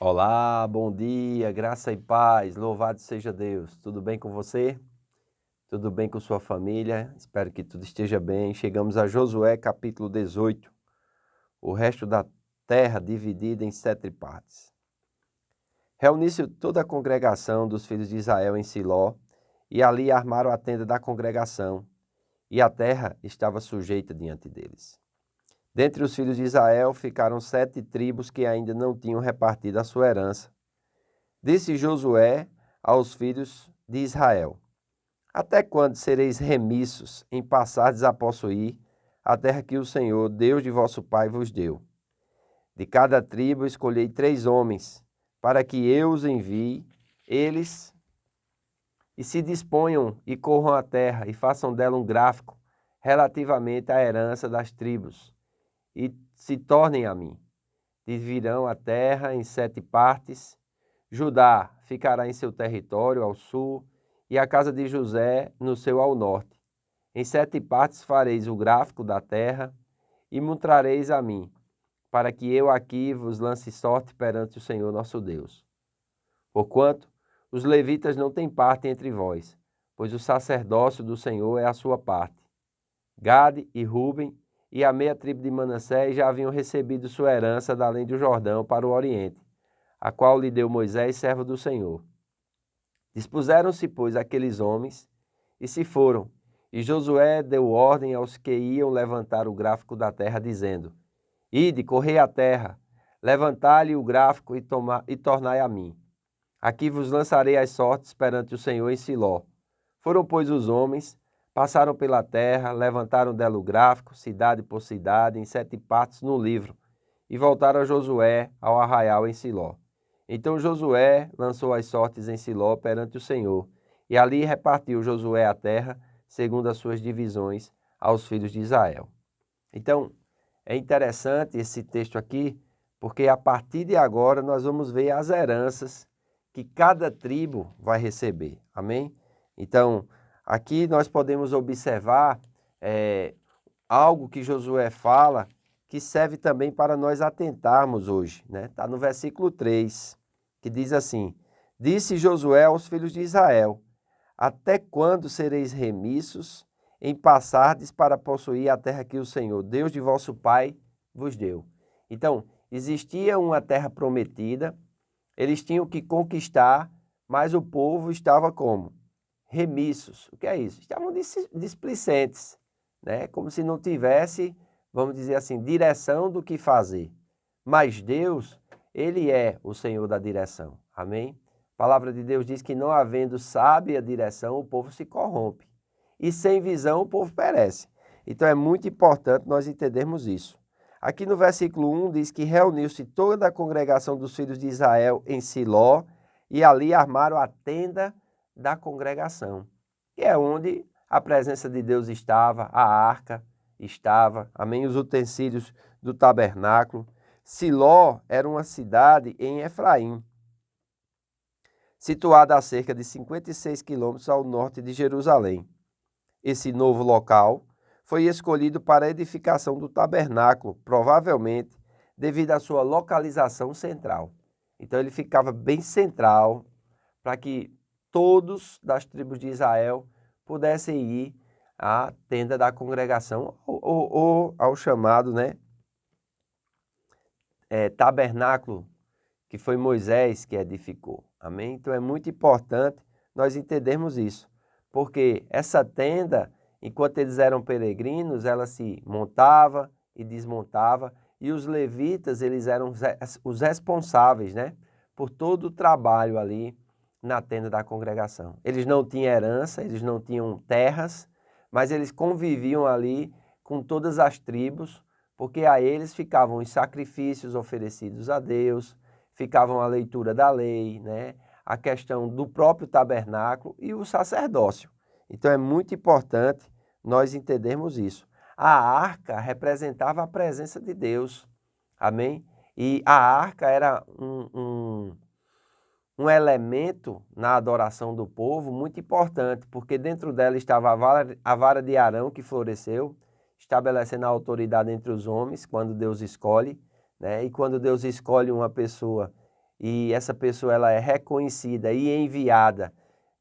Olá, bom dia, graça e paz, louvado seja Deus. Tudo bem com você? Tudo bem com sua família? Espero que tudo esteja bem. Chegamos a Josué capítulo 18, o resto da terra dividida em 7 partes. Reuniu-se toda a congregação dos filhos de Israel em Siló, e ali armaram a tenda da congregação, e a terra estava sujeita diante deles. Dentre os filhos de Israel ficaram 7 tribos que ainda não tinham repartido a sua herança. Disse Josué aos filhos de Israel: Até quando sereis remissos em passardes a possuir a terra que o Senhor, Deus de vosso pai, vos deu? De cada tribo escolhei 3 homens, para que eu os envie, eles e se disponham e corram a terra e façam dela um gráfico relativamente à herança das tribos, e se tornem a mim. Dividirão a terra em 7 partes. Judá ficará em seu território ao sul, e a casa de José no seu ao norte. Em 7 partes fareis o gráfico da terra, e me trareis a mim, para que eu aqui vos lance sorte perante o Senhor nosso Deus. Porquanto os levitas não têm parte entre vós, pois o sacerdócio do Senhor é a sua parte. Gade e Ruben e a meia tribo de Manassés já haviam recebido sua herança da além do Jordão para o oriente, a qual lhe deu Moisés, servo do Senhor. Dispuseram-se, pois, aqueles homens e se foram, e Josué deu ordem aos que iam levantar o gráfico da terra, dizendo: Ide, correi a terra, levantai-lhe o gráfico e tornai a mim. Aqui vos lançarei as sortes perante o Senhor em Siló. Foram, pois, os homens, passaram pela terra, levantaram dela o gráfico, cidade por cidade, em 7 partes no livro, e voltaram a Josué ao arraial em Siló. Então Josué lançou as sortes em Siló perante o Senhor, e ali repartiu Josué a terra, segundo as suas divisões, aos filhos de Israel. Então, é interessante esse texto aqui, porque a partir de agora nós vamos ver as heranças que cada tribo vai receber. Amém? Então, aqui nós podemos observar algo que Josué fala que serve também para nós atentarmos hoje, né? Está no versículo 3, que diz assim: Disse Josué aos filhos de Israel: Até quando sereis remissos em passardes para possuir a terra que o Senhor, Deus de vosso pai, vos deu? Então, existia uma terra prometida, eles tinham que conquistar, mas o povo estava como? Remissos. O que é isso? Estavam displicentes, né? Como se não tivesse, vamos dizer assim, direção do que fazer. Mas Deus, Ele é o Senhor da direção. Amém? A palavra de Deus diz que não havendo sábia direção, o povo se corrompe. E sem visão, o povo perece. Então é muito importante nós entendermos isso. Aqui no versículo 1 diz que reuniu-se toda a congregação dos filhos de Israel em Siló, e ali armaram a tenda da congregação, que é onde a presença de Deus estava, a arca estava, amém, os utensílios do tabernáculo. Siló era uma cidade em Efraim, situada a cerca de 56 quilômetros ao norte de Jerusalém. Esse novo local foi escolhido para a edificação do tabernáculo, provavelmente devido à sua localização central. Então ele ficava bem central para que todos das tribos de Israel pudessem ir à tenda da congregação ou ao chamado, né, tabernáculo, que foi Moisés que edificou. Amém? Então é muito importante nós entendermos isso, porque essa tenda, enquanto eles eram peregrinos, ela se montava e desmontava, e os levitas, eles eram os responsáveis, né, por todo o trabalho ali na tenda da congregação. Eles não tinham herança, eles não tinham terras, mas eles conviviam ali com todas as tribos, porque a eles ficavam os sacrifícios oferecidos a Deus, ficavam a leitura da lei, né? A questão do próprio tabernáculo e o sacerdócio. Então é muito importante nós entendermos isso. A arca representava a presença de Deus, amém? E a arca era um elemento na adoração do povo muito importante, porque dentro dela estava a vara de Arão que floresceu, estabelecendo a autoridade entre os homens, quando Deus escolhe, né? E quando Deus escolhe uma pessoa, e essa pessoa ela é reconhecida e enviada,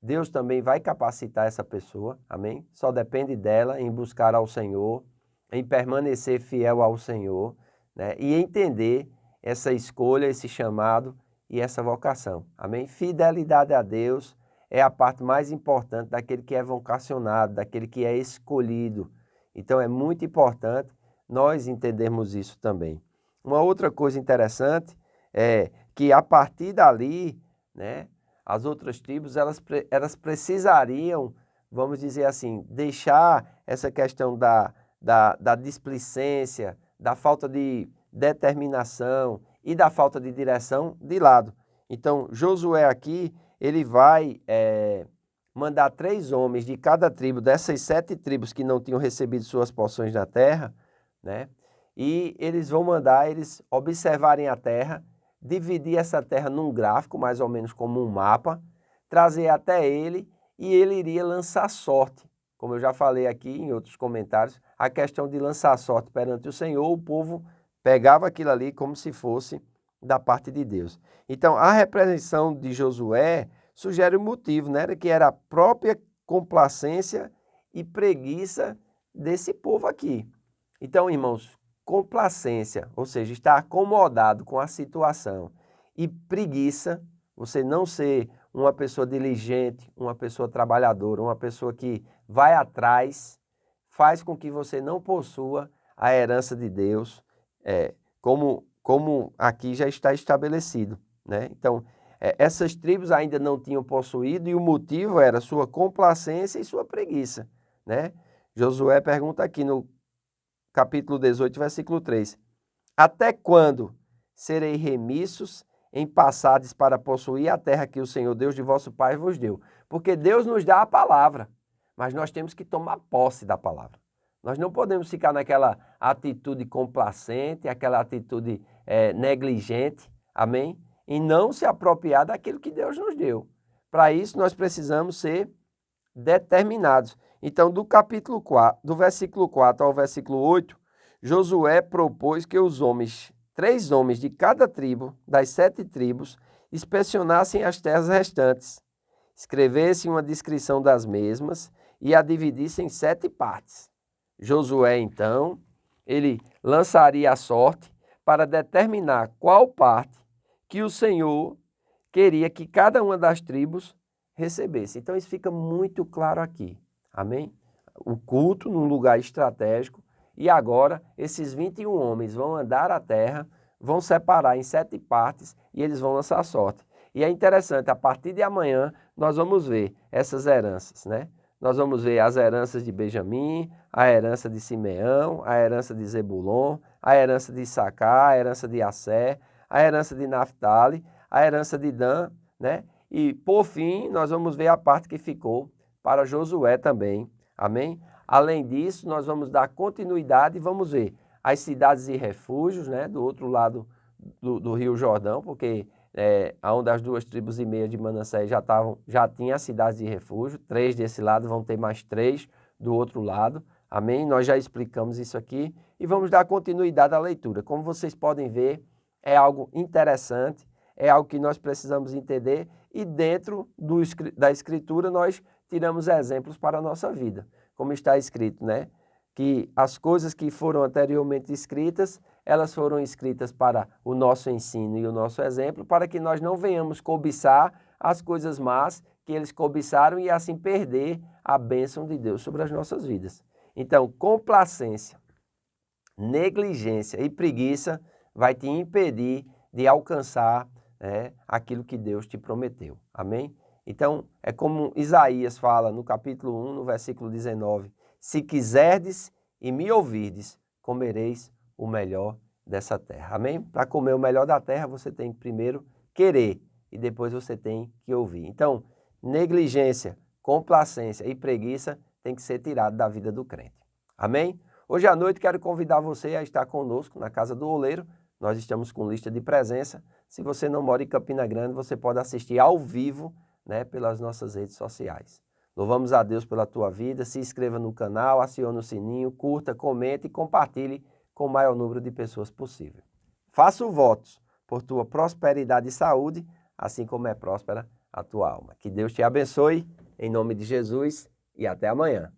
Deus também vai capacitar essa pessoa, amém? Só depende dela em buscar ao Senhor, em permanecer fiel ao Senhor, né? E entender essa escolha, esse chamado e essa vocação, amém? Fidelidade a Deus é a parte mais importante daquele que é vocacionado, daquele que é escolhido. Então é muito importante nós entendermos isso também. Uma outra coisa interessante é que a partir dali, né, as outras tribos elas precisariam, vamos dizer assim, deixar essa questão da displicência, da falta de determinação e da falta de direção de lado. Então Josué aqui, ele vai mandar 3 homens de cada tribo, dessas 7 tribos que não tinham recebido suas porções na terra, né? E eles vão mandar eles observarem a terra, dividir essa terra num gráfico, mais ou menos como um mapa, trazer até ele e ele iria lançar sorte. Como eu já falei aqui em outros comentários, a questão de lançar sorte perante o Senhor, o povo pegava aquilo ali como se fosse da parte de Deus. Então, a repreensão de Josué sugere o motivo, né? Que era a própria complacência e preguiça desse povo aqui. Então, irmãos, complacência, ou seja, estar acomodado com a situação, e preguiça, você não ser uma pessoa diligente, uma pessoa trabalhadora, uma pessoa que vai atrás, faz com que você não possua a herança de Deus, como aqui já está estabelecido, né? Então, essas tribos ainda não tinham possuído e o motivo era sua complacência e sua preguiça, né? Josué pergunta aqui no capítulo 18, versículo 3. Até quando serei remissos em passardes para possuir a terra que o Senhor Deus de vosso pai vos deu? Porque Deus nos dá a palavra, mas nós temos que tomar posse da palavra. Nós não podemos ficar naquela atitude complacente, aquela atitude negligente, amém? E não se apropriar daquilo que Deus nos deu. Para isso nós precisamos ser determinados. Então, do capítulo 4, do versículo 4 ao versículo 8, Josué propôs que os homens, 3 homens de cada tribo, das 7 tribos, inspecionassem as terras restantes, escrevessem uma descrição das mesmas e a dividissem em 7 partes. Josué, então, ele lançaria a sorte para determinar qual parte que o Senhor queria que cada uma das tribos recebesse. Então isso fica muito claro aqui, amém? O culto num lugar estratégico e agora esses 21 homens vão andar a terra, vão separar em 7 partes e eles vão lançar sorte. E é interessante, a partir de amanhã nós vamos ver essas heranças, né? Nós vamos ver as heranças de Benjamim, a herança de Simeão, a herança de Zebulon, a herança de Issacar, a herança de Asser, a herança de Naftali, a herança de Dan, né? E, por fim, nós vamos ver a parte que ficou para Josué também, amém? Além disso, nós vamos dar continuidade e vamos ver as cidades e refúgios, né? Do outro lado do Rio Jordão, porque onde as 2 tribos e meia de Manassés já tinha as cidades de refúgio, 3 desse lado, vão ter mais 3 do outro lado, amém? Nós já explicamos isso aqui e vamos dar continuidade à leitura. Como vocês podem ver, é algo interessante, é algo que nós precisamos entender e dentro da Escritura nós tiramos exemplos para a nossa vida. Como está escrito, né? Que as coisas que foram anteriormente escritas, elas foram escritas para o nosso ensino e o nosso exemplo, para que nós não venhamos cobiçar as coisas más que eles cobiçaram e assim perder a bênção de Deus sobre as nossas vidas. Então, complacência, negligência e preguiça vai te impedir de alcançar aquilo que Deus te prometeu. Amém? Então, é como Isaías fala no capítulo 1, no versículo 19. Se quiserdes e me ouvirdes, comereis o melhor dessa terra. Amém? Para comer o melhor da terra, você tem que primeiro querer e depois você tem que ouvir. Então, negligência, complacência e preguiça tem que ser tirado da vida do crente. Amém? Hoje à noite quero convidar você a estar conosco na Casa do Oleiro. Nós estamos com lista de presença. Se você não mora em Campina Grande, você pode assistir ao vivo, né, pelas nossas redes sociais. Louvamos a Deus pela tua vida. Se inscreva no canal, acione o sininho, curta, comente e compartilhe com o maior número de pessoas possível. Faço votos por tua prosperidade e saúde, assim como é próspera a tua alma. Que Deus te abençoe, em nome de Jesus, e até amanhã.